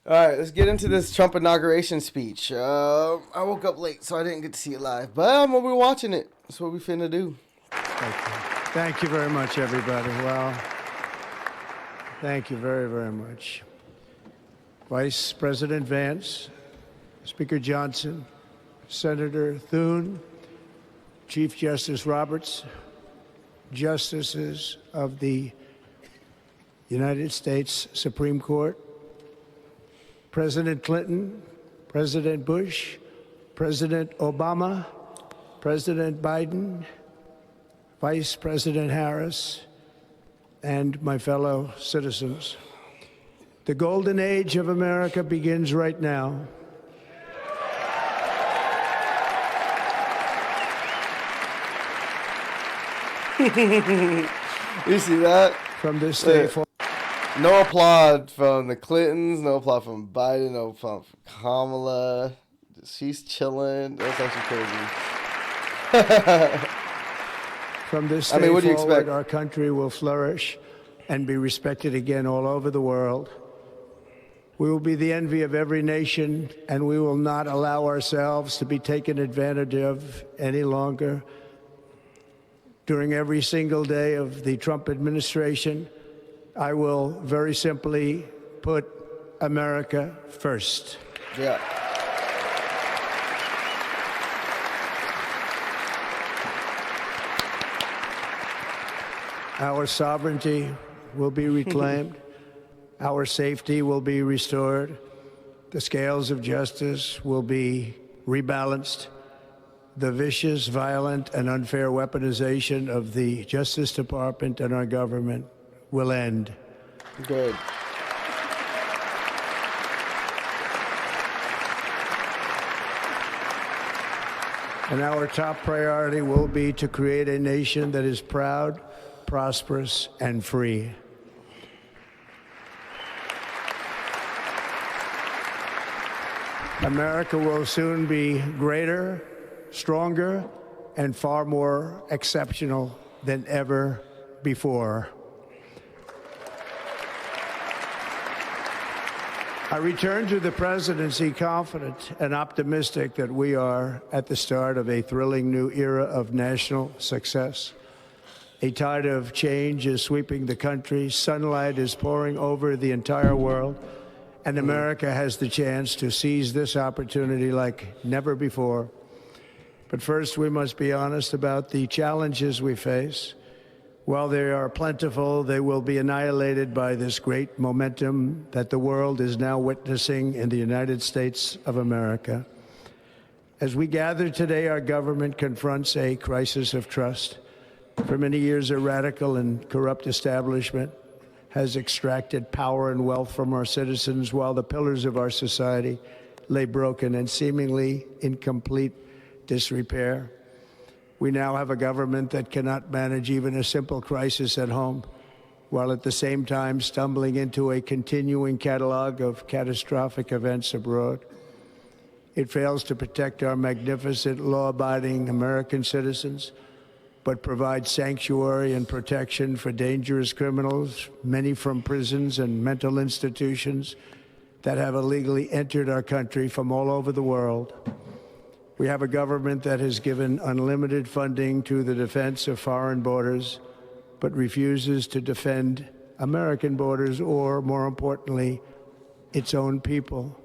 All right, let's get into this Trump inauguration speech. I woke up late, so I didn't get to see it live, but I'm gonna be watching it. That's what we finna do. Thank you very much, everybody. Well, thank you very, very much. Vice President Vance, Speaker Johnson, Senator Thune, Chief Justice Roberts, Justices of the United States Supreme Court, President Clinton, President Bush, President Obama, President Biden, Vice President Harris, and my fellow citizens. The golden age of America begins right now. You see that? From this day forward. No applaud from the Clintons, no applaud from Biden, no applaud from Kamala. She's chilling. That's actually crazy. From this day what do you forward, expect? our country will flourish and be respected again all over the world. We will be the envy of every nation, and we will not allow ourselves to be taken advantage of any longer. During every single day of the Trump administration, I will very simply put America first. Yeah. Our sovereignty will be reclaimed. Our safety will be restored. The scales of justice will be rebalanced. The vicious, violent, and unfair weaponization of the Justice Department and our government will end. Good. And our top priority will be to create a nation that is proud, prosperous, and free. America will soon be greater, stronger, and far more exceptional than ever before. I return to the presidency confident and optimistic that we are at the start of a thrilling new era of national success. A tide of change is sweeping the country. Sunlight is pouring over the entire world. And America has the chance to seize this opportunity like never before. But first, we must be honest about the challenges we face. While they are plentiful, they will be annihilated by this great momentum that the world is now witnessing in the United States of America. As we gather today, our government confronts a crisis of trust. For many years, a radical and corrupt establishment has extracted power and wealth from our citizens while the pillars of our society lay broken and seemingly in complete disrepair. We now have a government that cannot manage even a simple crisis at home, while at the same time stumbling into a continuing catalog of catastrophic events abroad. It fails to protect our magnificent, law-abiding American citizens, but provides sanctuary and protection for dangerous criminals, many from prisons and mental institutions that have illegally entered our country from all over the world. We have a government that has given unlimited funding to the defense of foreign borders, but refuses to defend American borders or, more importantly, its own people.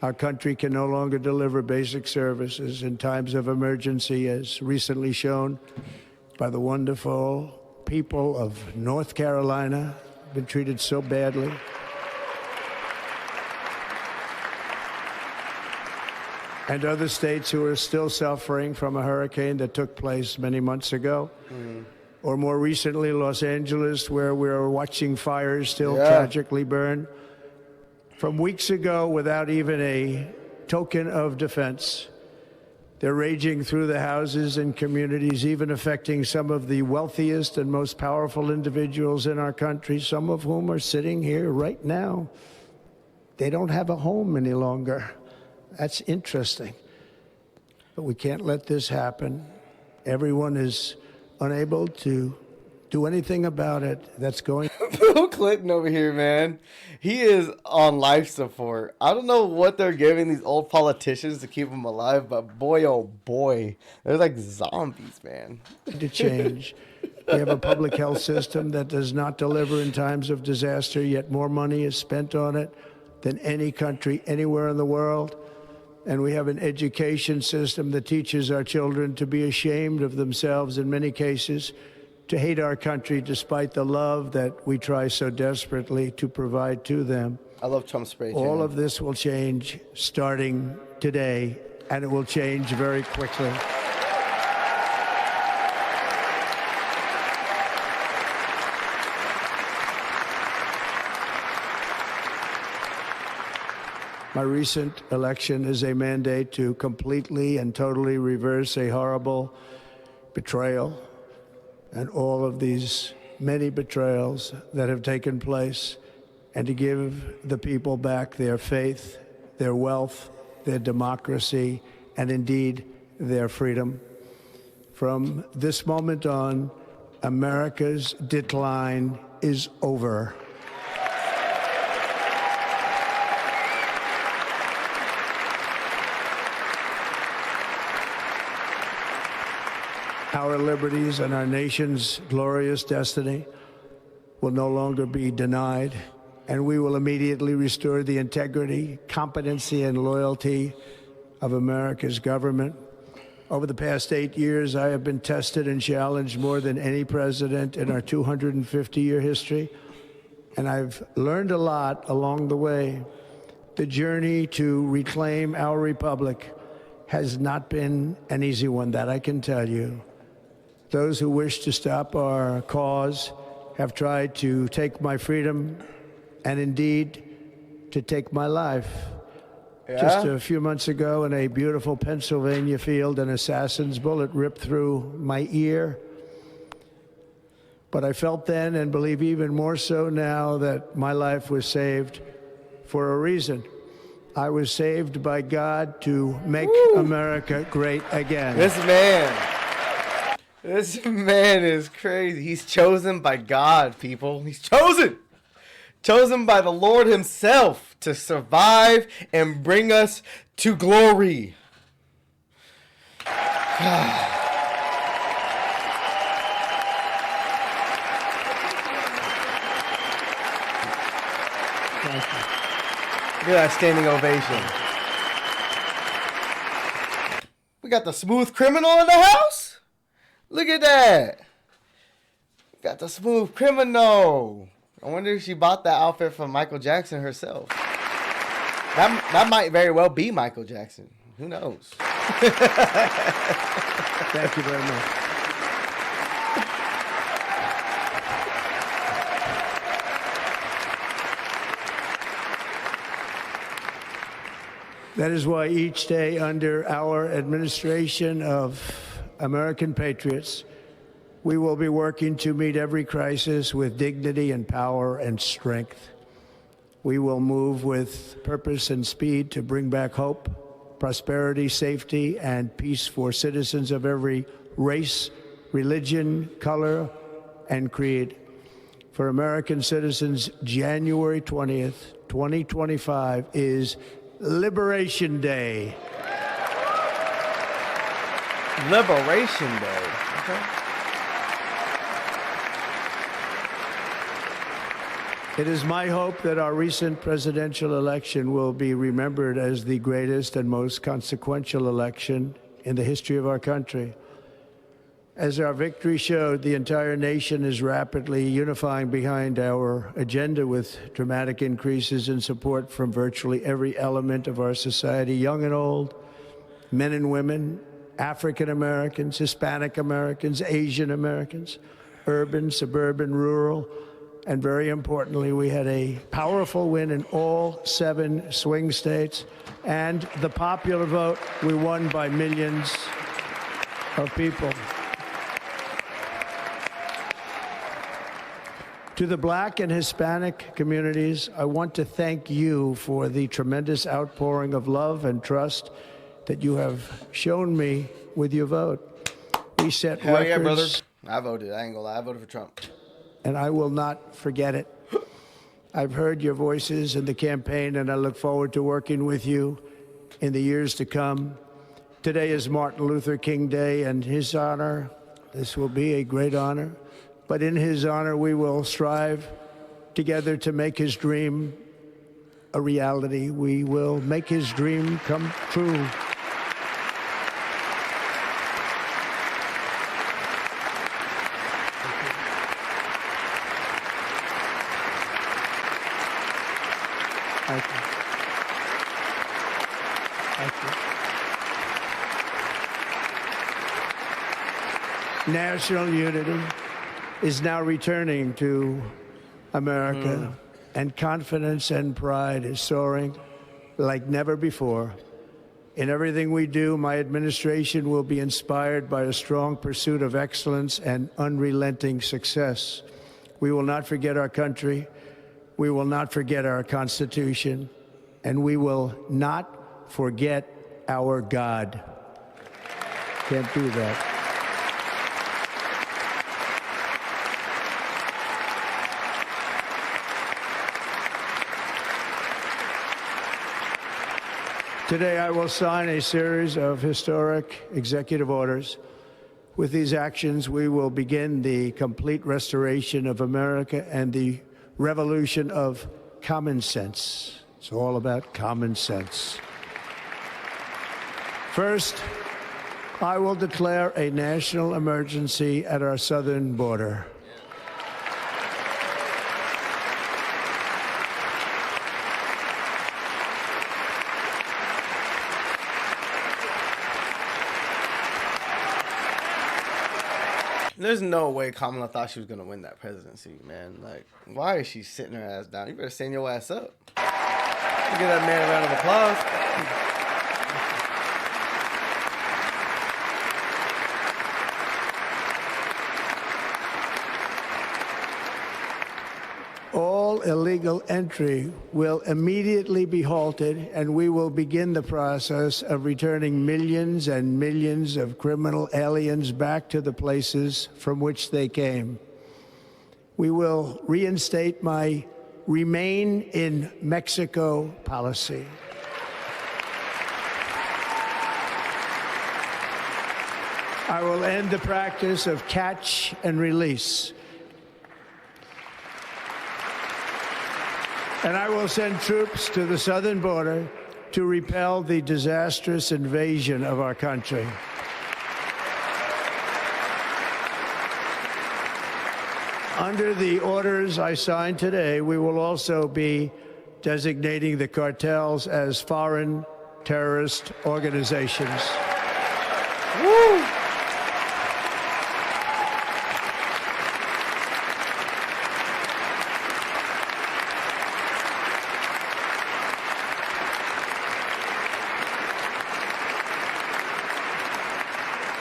Our country can no longer deliver basic services in times of emergency, as recently shown by the wonderful people of North Carolina, been treated so badly. And other states who are still suffering from a hurricane that took place many months ago. Or more recently, Los Angeles, where we're watching fires still tragically burn. From weeks ago, without even a token of defense, they're raging through the houses and communities, even affecting some of the wealthiest and most powerful individuals in our country, some of whom are sitting here right now. They don't have a home any longer. That's interesting. But we can't let this happen. Everyone is unable to do anything about it. That's going. Bill Clinton over here, man. He is on life support. I don't know what they're giving these old politicians to keep them alive, but boy, oh boy, they're like zombies, man. To change. We have a public health system that does not deliver in times of disaster, yet more money is spent on it than any country anywhere in the world. And we have an education system that teaches our children to be ashamed of themselves in many cases, to hate our country despite the love that we try so desperately to provide to them. I love Trump spray tan. All of this will change starting today, and it will change very quickly. My recent election is a mandate to completely and totally reverse a horrible betrayal and all of these many betrayals that have taken place, and to give the people back their faith, their wealth, their democracy, and indeed their freedom. From this moment on, America's decline is over. Our liberties and our nation's glorious destiny will no longer be denied, and we will immediately restore the integrity, competency, and loyalty of America's government. Over the past 8 years, I have been tested and challenged more than any president in our 250-year history, and I've learned a lot along the way. The journey to reclaim our republic has not been an easy one, that I can tell you. Those who wish to stop our cause have tried to take my freedom and indeed to take my life. Yeah? Just a few months ago in a beautiful Pennsylvania field, an assassin's bullet ripped through my ear. But I felt then, and believe even more so now, that my life was saved for a reason. I was saved by God to make America great again. This man is crazy. He's chosen by God, people. He's chosen. Chosen by the Lord himself to survive and bring us to glory. Look at that standing ovation. We got the smooth criminal in the house. Look at that. Got the smooth criminal. I wonder if she bought that outfit from Michael Jackson herself. That might very well be Michael Jackson. Who knows? Thank you very much. That is why each day under our administration of American patriots, we will be working to meet every crisis with dignity and power and strength. We will move with purpose and speed to bring back hope, prosperity, safety, and peace for citizens of every race, religion, color, and creed. For American citizens, January 20th, 2025 is Liberation Day. Liberation Day. Okay. It is my hope that our recent presidential election will be remembered as the greatest and most consequential election in the history of our country. As our victory showed, the entire nation is rapidly unifying behind our agenda with dramatic increases in support from virtually every element of our society, young and old, men and women, African Americans, Hispanic Americans, Asian Americans, urban, suburban, rural, and very importantly, we had a powerful win in all 7 swing states, and the popular vote, we won by millions of people. To the Black and Hispanic communities, I want to thank you for the tremendous outpouring of love and trust that you have shown me with your vote. We set records. Yeah, brother. I voted. I ain't gonna lie. I voted for Trump. And I will not forget it. I've heard your voices in the campaign, and I look forward to working with you in the years to come. Today is Martin Luther King Day, and his honor, this will be a great honor, but in his honor, we will strive together to make his dream a reality. We will make his dream come true. Thank you. Thank you. National unity is now returning to America, and confidence and pride is soaring like never before. In everything we do, my administration will be inspired by a strong pursuit of excellence and unrelenting success. We will not forget our country. We will not forget our Constitution, and we will not forget our God. Can't do that. Today, I will sign a series of historic executive orders. With these actions, we will begin the complete restoration of America and the revolution of common sense. It's all about common sense. First, I will declare a national emergency at our southern border. There's no way Kamala thought she was going to win that presidency, man. Like, why is she sitting her ass down? You better stand your ass up. You give that man a round of applause. All illegal entry will immediately be halted, and we will begin the process of returning millions and millions of criminal aliens back to the places from which they came. We will reinstate my Remain in Mexico policy. I will end the practice of catch and release. And I will send troops to the southern border to repel the disastrous invasion of our country. Under the orders I signed today, we will also be designating the cartels as foreign terrorist organizations. Woo!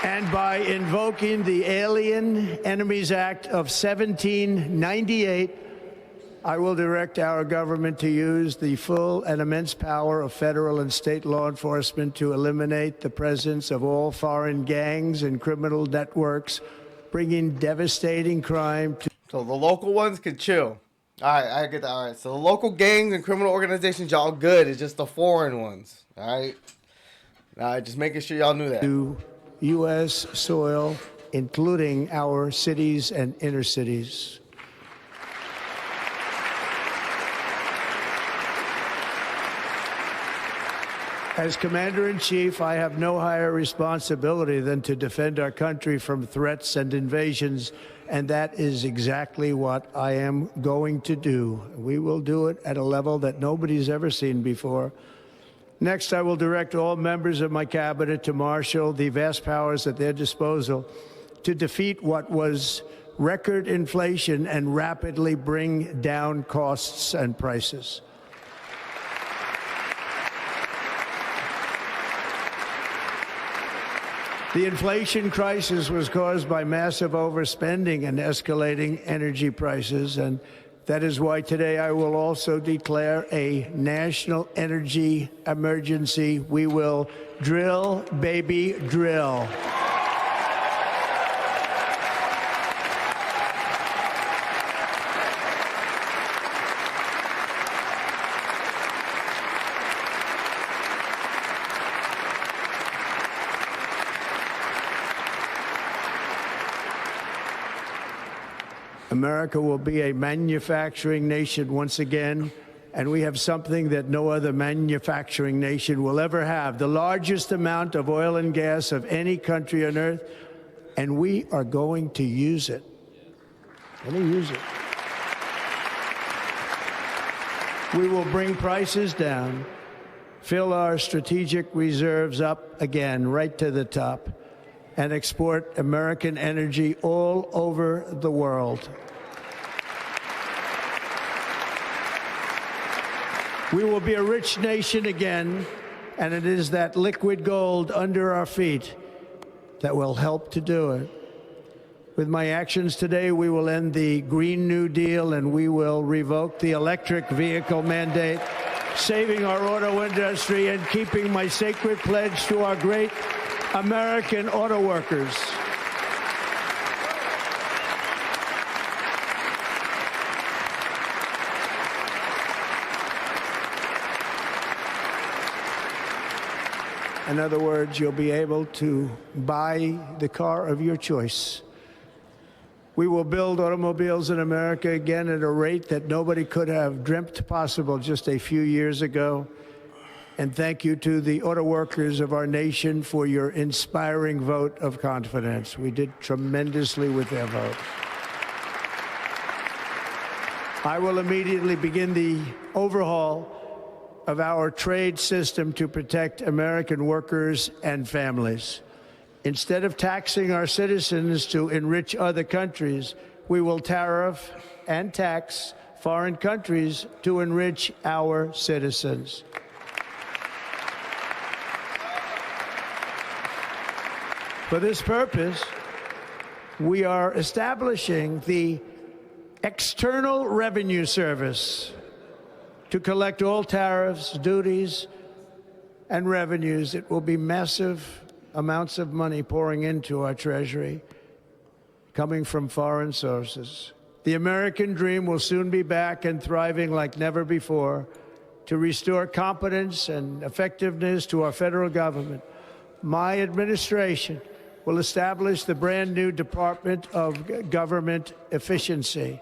And by invoking the Alien Enemies Act of 1798, I will direct our government to use the full and immense power of federal and state law enforcement to eliminate the presence of all foreign gangs and criminal networks, bringing devastating crime to... So the local ones can chill. All right, I get that. All right, so the local gangs and criminal organizations, y'all good. It's just the foreign ones. All right, just making sure y'all knew that. To U.S. soil, including our cities and inner cities. As Commander-in-Chief, I have no higher responsibility than to defend our country from threats and invasions, and that is exactly what I am going to do. We will do it at a level that nobody's ever seen before. Next, I will direct all members of my cabinet to marshal the vast powers at their disposal to defeat what was record inflation and rapidly bring down costs and prices. The inflation crisis was caused by massive overspending and escalating energy prices, and that is why today I will also declare a national energy emergency. We will drill, baby, drill. America will be a manufacturing nation once again, and we have something that no other manufacturing nation will ever have, the largest amount of oil and gas of any country on earth, and we are going to use it. Let me use it. We will bring prices down, fill our strategic reserves up again right to the top, and export American energy all over the world. We will be a rich nation again, and it is that liquid gold under our feet that will help to do it. With my actions today, we will end the Green New Deal, and we will revoke the electric vehicle mandate, saving our auto industry and keeping my sacred pledge to our great American auto workers. In other words, you'll be able to buy the car of your choice. We will build automobiles in America again at a rate that nobody could have dreamt possible just a few years ago. And thank you to the auto workers of our nation for your inspiring vote of confidence. We did tremendously with their vote. I will immediately begin the overhaul of our trade system to protect American workers and families. Instead of taxing our citizens to enrich other countries, we will tariff and tax foreign countries to enrich our citizens. For this purpose, we are establishing the External Revenue Service to collect all tariffs, duties, and revenues. It will be massive amounts of money pouring into our treasury, coming from foreign sources. The American dream will soon be back and thriving like never before to restore competence and effectiveness to our federal government. My administration will establish the brand new Department of Government Efficiency.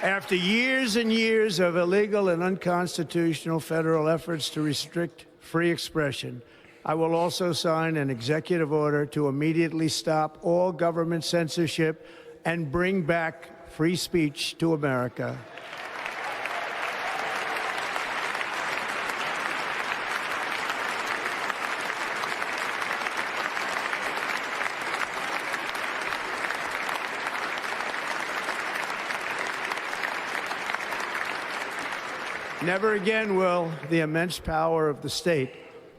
After years and years of illegal and unconstitutional federal efforts to restrict free expression, I will also sign an executive order to immediately stop all government censorship and bring back free speech to America. Never again will the immense power of the state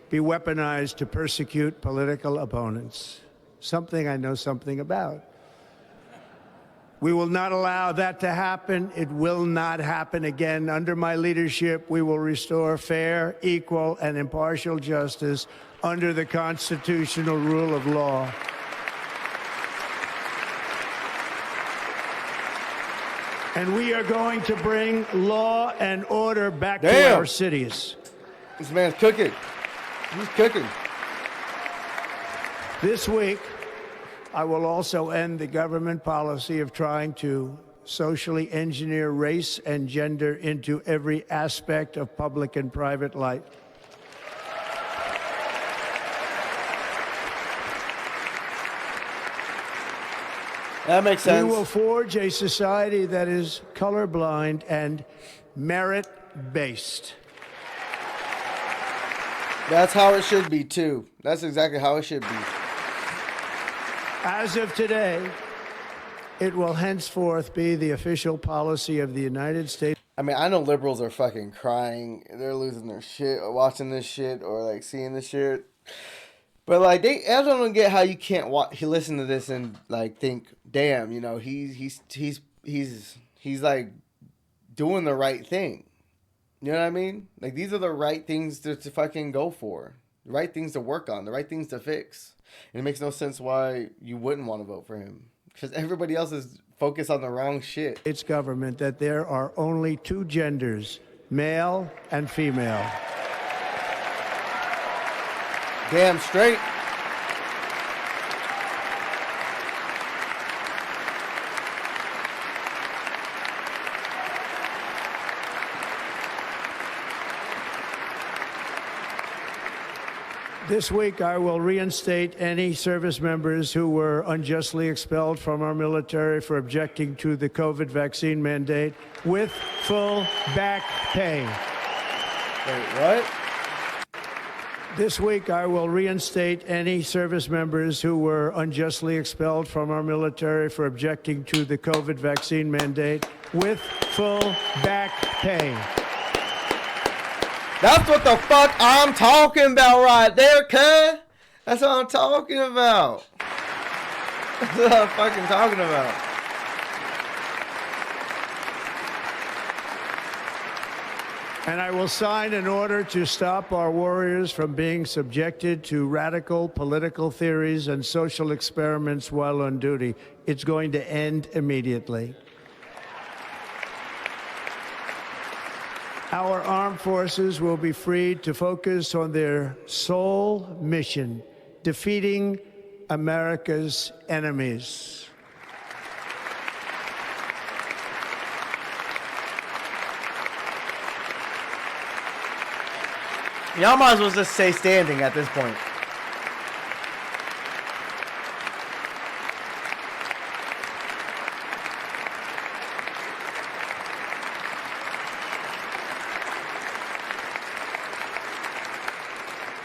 be weaponized to persecute political opponents, something I know something about. We will not allow that to happen. It will not happen again. Under my leadership, we will restore fair, equal, and impartial justice under the constitutional rule of law. And we are going to bring law and order back to our cities. This man's cooking. He's cooking. This week, I will also end the government policy of trying to socially engineer race and gender into every aspect of public and private life. That makes sense. We will forge a society that is colorblind and merit-based. That's how it should be, too. That's exactly how it should be. As of today, it will henceforth be the official policy of the United States. I mean, I know liberals are fucking crying. They're losing their shit watching this shit or, like, seeing this shit. But, like, I don't get how you can't listen to this and, like, think, damn, you know, he's like, doing the right thing. You know what I mean? Like, these are the right things to fucking go for. The right things to work on. The right things to fix. And it makes no sense why you wouldn't want to vote for him. Because everybody else is focused on the wrong shit. It's government that there are only two genders, male and female. Damn straight. This week, I will reinstate any service members who were unjustly expelled from our military for objecting to the COVID vaccine mandate with full back pay. Wait, what? This week, I will reinstate any service members who were unjustly expelled from our military for objecting to the COVID vaccine mandate with full back pay. That's what the fuck I'm talking about right there, cuz. That's what I'm talking about. That's what I'm fucking talking about. And I will sign an order to stop our warriors from being subjected to radical political theories and social experiments while on duty. It's going to end immediately. Our armed forces will be freed to focus on their sole mission, defeating America's enemies. Y'all might as well just stay standing at this point.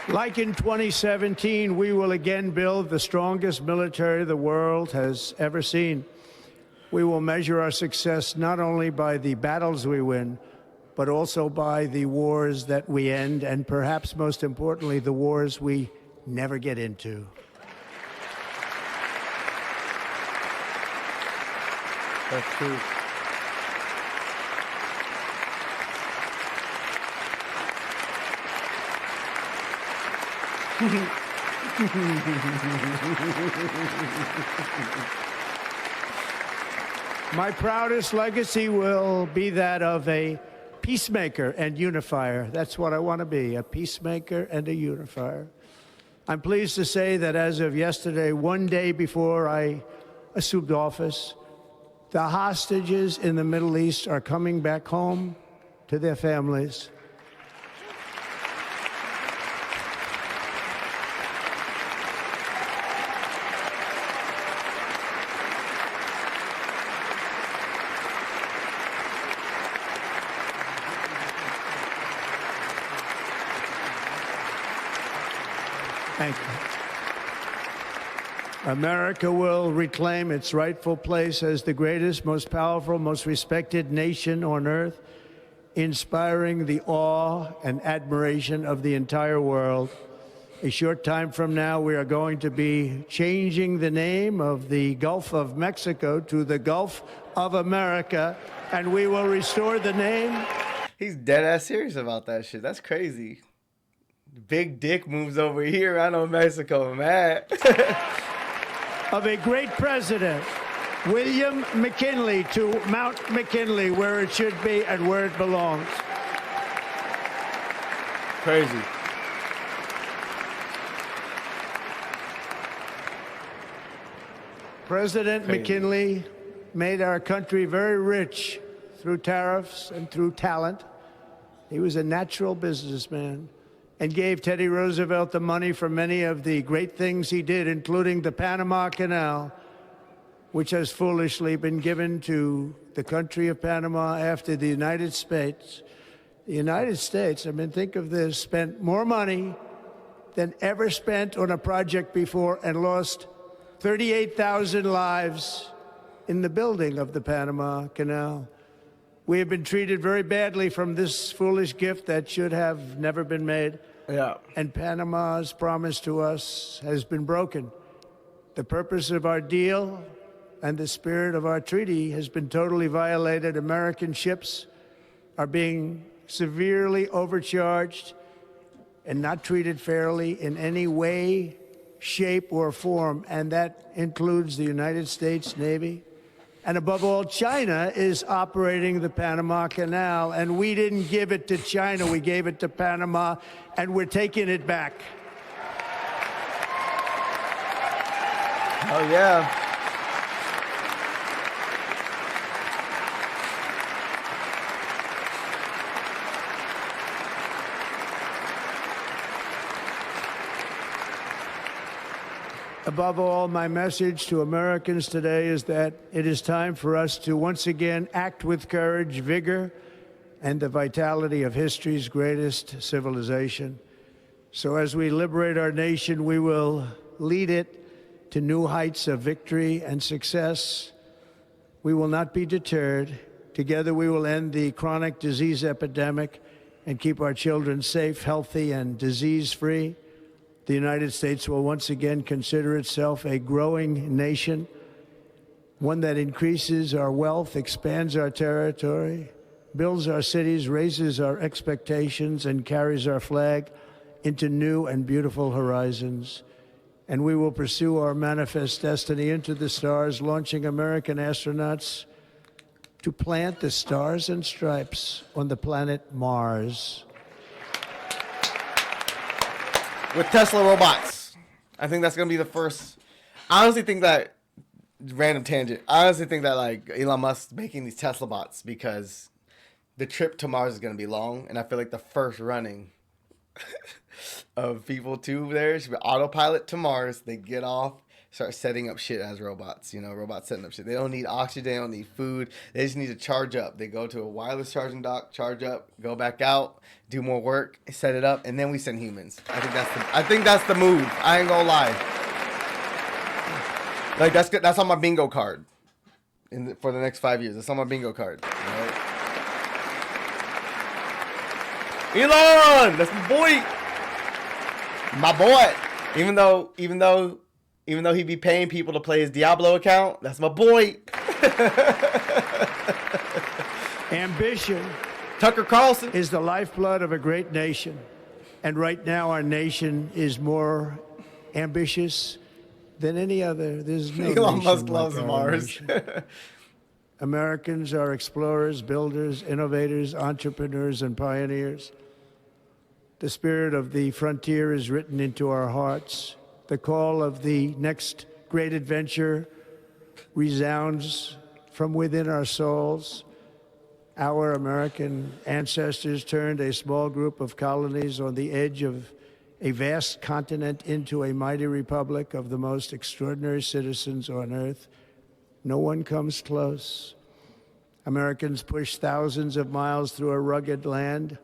Like in 2017, we will again build the strongest military the world has ever seen. We will measure our success not only by the battles we win, but also by the wars that we end, and perhaps most importantly, the wars we never get into. That's true. My proudest legacy will be that of a peacemaker and unifier. That's what I want to be, a peacemaker and a unifier. I'm pleased to say that as of yesterday, one day before I assumed office, the hostages in the Middle East are coming back home to their families. Thank you. America will reclaim its rightful place as the greatest, most powerful, most respected nation on earth, inspiring the awe and admiration of the entire world. A short time from now, we are going to be changing the name of the Gulf of Mexico to the Gulf of America, and we will restore the name. He's dead ass serious about that shit. That's crazy. Big dick moves over here. I know Mexico, man. Of a great president, William McKinley, to Mount McKinley, where it should be and where it belongs. Crazy. President McKinley made our country very rich through tariffs and through talent. He was a natural businessman and gave Teddy Roosevelt the money for many of the great things he did, including the Panama Canal, which has foolishly been given to the country of Panama after the United States. The United States, I mean, think of this, spent more money than ever spent on a project before and lost 38,000 lives in the building of the Panama Canal. We have been treated very badly from this foolish gift that should have never been made. Yeah. And Panama's promise to us has been broken. The purpose of our deal and the spirit of our treaty has been totally violated. American ships are being severely overcharged and not treated fairly in any way, shape, or form, and that includes the United States Navy. And above all, China is operating the Panama Canal, and we didn't give it to China, we gave it to Panama, and we're taking it back. Oh, yeah. Above all, my message to Americans today is that it is time for us to once again act with courage, vigor, and the vitality of history's greatest civilization. So as we liberate our nation, we will lead it to new heights of victory and success. We will not be deterred. Together we will end the chronic disease epidemic and keep our children safe, healthy, and disease-free. The United States will once again consider itself a growing nation, one that increases our wealth, expands our territory, builds our cities, raises our expectations, and carries our flag into new and beautiful horizons. And we will pursue our manifest destiny into the stars, launching American astronauts to plant the stars and stripes on the planet Mars. With Tesla robots. I think that's going to be the first. I honestly think that, random tangent, I honestly think that like Elon Musk's making these Tesla bots because the trip to Mars is going to be long. And I feel like the first running of people to there should be autopilot to Mars. They get off, start setting up shit as robots. You know, robots setting up shit. They don't need oxygen. They don't need food. They just need to charge up. They go to a wireless charging dock, charge up, go back out, do more work, set it up, and then we send humans. I think that's the move. I ain't gonna lie. Like that's good. That's on my bingo card. For the next 5 years, that's on my bingo card. Right? Elon, that's my boy. My boy. Even though he be paying people to play his Diablo account, that's my boy. Ambition, Tucker Carlson, is the lifeblood of a great nation. And right now, our nation is more ambitious than any other. There's no Elon Musk like loves our Mars. nation. Americans are explorers, builders, innovators, entrepreneurs, and pioneers. The spirit of the frontier is written into our hearts. The call of the next great adventure resounds from within our souls. Our American ancestors turned a small group of colonies on the edge of a vast continent into a mighty republic of the most extraordinary citizens on earth. No one comes close. Americans pushed thousands of miles through a rugged land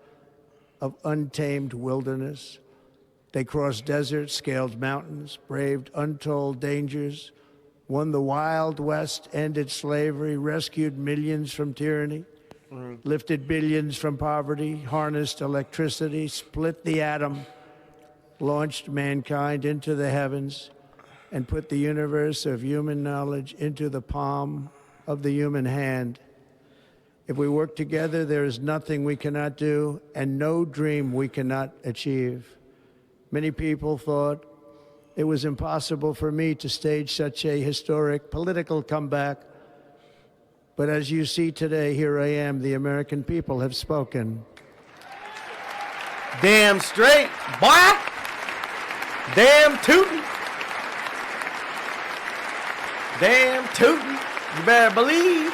of untamed wilderness. They crossed deserts, scaled mountains, braved untold dangers, won the Wild West, ended slavery, rescued millions from tyranny, lifted billions from poverty, harnessed electricity, split the atom, launched mankind into the heavens, and put the universe of human knowledge into the palm of the human hand. If we work together, there is nothing we cannot do and no dream we cannot achieve. Many people thought it was impossible for me to stage such a historic political comeback. But as you see today, here I am. The American people have spoken. Damn straight, boy. Damn tootin'. Damn tootin'. You better believe.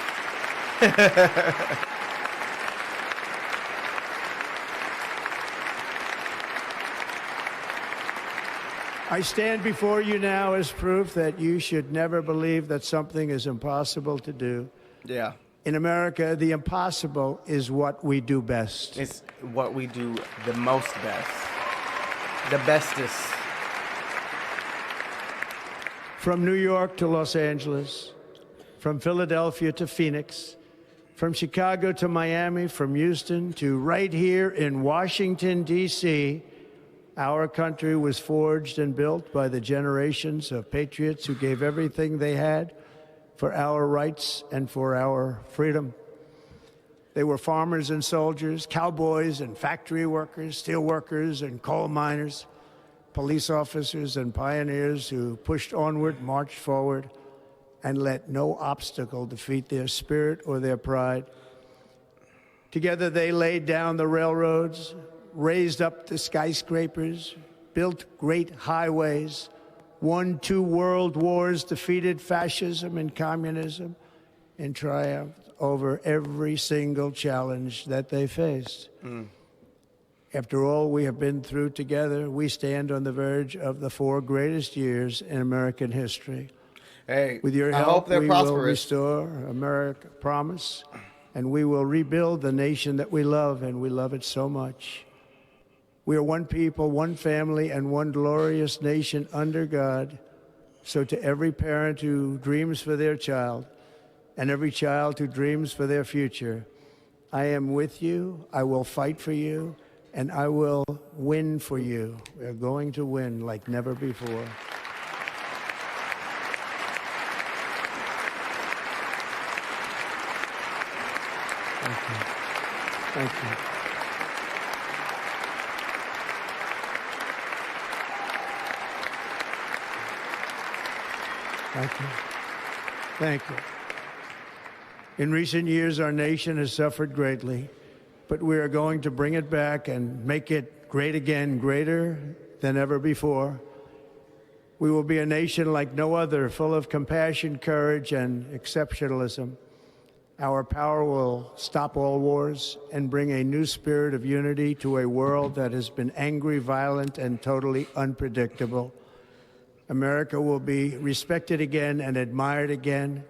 I stand before you now as proof that you should never believe that something is impossible to do. Yeah. In America, the impossible is what we do best. It's what we do the most best. The bestest. From New York to Los Angeles, from Philadelphia to Phoenix, from Chicago to Miami, from Houston to right here in Washington, D.C., our country was forged and built by the generations of patriots who gave everything they had for our rights and for our freedom. They were farmers and soldiers, cowboys and factory workers, steel workers and coal miners, police officers and pioneers who pushed onward, marched forward, and let no obstacle defeat their spirit or their pride. Together they laid down the railroads, raised up the skyscrapers, built great highways, won 2 world wars, defeated fascism and communism, and triumphed over every single challenge that they faced. After all we have been through together, we stand on the verge of the 4 greatest years in American history. Hey, With your I help, hope they're we will prosperous. restore America, promise, and we will rebuild the nation that we love, and we love it so much. We are one people, one family, and one glorious nation under God. So to every parent who dreams for their child, and every child who dreams for their future, I am with you, I will fight for you, and I will win for you. We're going to win like never before. Thank you. Thank you. Thank you. Thank you. In recent years, our nation has suffered greatly, but we are going to bring it back and make it great again, greater than ever before. We will be a nation like no other, full of compassion, courage, and exceptionalism. Our power will stop all wars and bring a new spirit of unity to a world that has been angry, violent, and totally unpredictable. America will be respected again and admired again,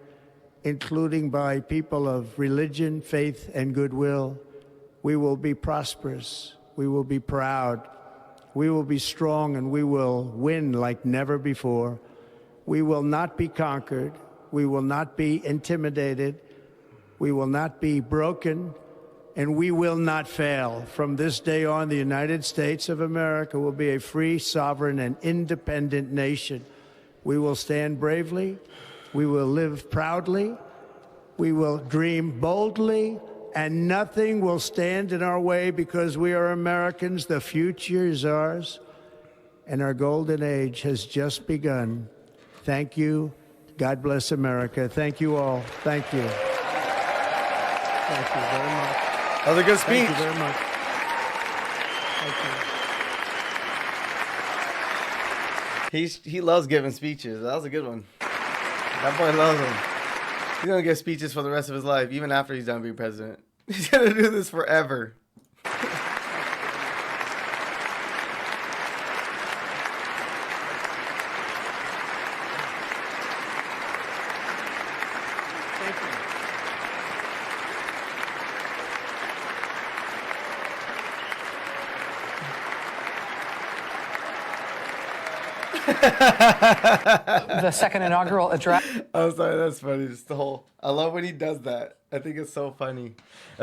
including by people of religion, faith, and goodwill. We will be prosperous. We will be proud. We will be strong, and we will win like never before. We will not be conquered. We will not be intimidated. We will not be broken, and we will not fail. From this day on, the United States of America will be a free, sovereign, and independent nation. We will stand bravely. We will live proudly. We will dream boldly, and nothing will stand in our way because we are Americans. The future is ours, and our golden age has just begun. Thank you. God bless America. Thank you all. Thank you. Thank you very much. That was a good speech. Thank you very much. Thank you. He loves giving speeches. That was a good one. That boy loves them. He's gonna give speeches for the rest of his life, even after he's done being president. He's gonna do this forever. The second inaugural address. I'm sorry, that's funny. Just the whole. I love when he does that. I think it's so funny.